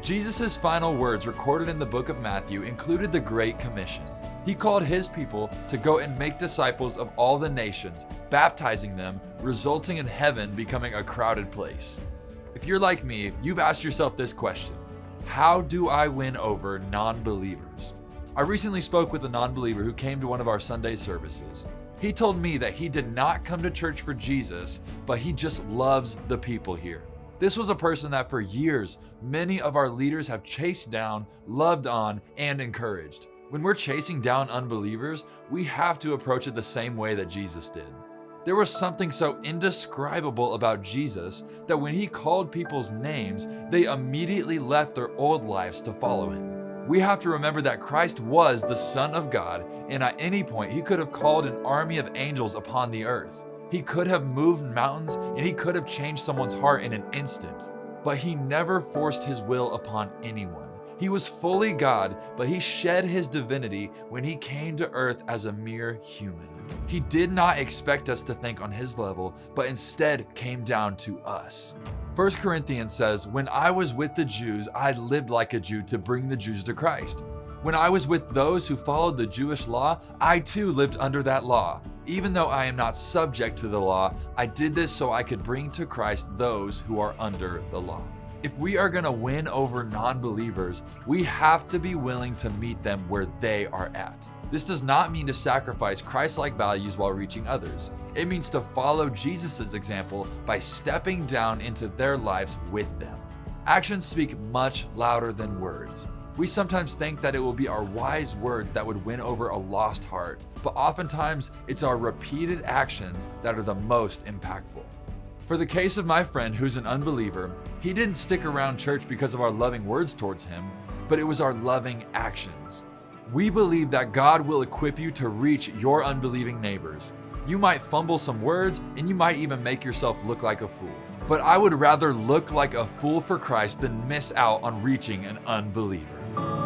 Jesus' final words recorded in the book of Matthew included the Great Commission. He called his people to go and make disciples of all the nations, baptizing them, resulting in heaven becoming a crowded place. If you're like me, you've asked yourself this question: how do I win over non-believers? I recently spoke with a non-believer who came to one of our Sunday services. He told me that he did not come to church for Jesus, but he just loves the people here. This was a person that for years, many of our leaders have chased down, loved on, and encouraged. When we're chasing down unbelievers, we have to approach it the same way that Jesus did. There was something so indescribable about Jesus that when he called people's names, they immediately left their old lives to follow him. We have to remember that Christ was the Son of God, and at any point he could have called an army of angels upon the earth. He could have moved mountains, and he could have changed someone's heart in an instant. But he never forced his will upon anyone. He was fully God, but he shed his divinity when he came to earth as a mere human. He did not expect us to think on his level, but instead came down to us. 1 Corinthians says, "When I was with the Jews, I lived like a Jew to bring the Jews to Christ. When I was with those who followed the Jewish law, I too lived under that law. Even though I am not subject to the law, I did this so I could bring to Christ those who are under the law." If we are going to win over non-believers, we have to be willing to meet them where they are at. This does not mean to sacrifice Christ-like values while reaching others. It means to follow Jesus' example by stepping down into their lives with them. Actions speak much louder than words. We sometimes think that it will be our wise words that would win over a lost heart, but oftentimes it's our repeated actions that are the most impactful. For the case of my friend who's an unbeliever, he didn't stick around church because of our loving words towards him, but it was our loving actions. We believe that God will equip you to reach your unbelieving neighbors. You might fumble some words, and you might even make yourself look like a fool. But I would rather look like a fool for Christ than miss out on reaching an unbeliever.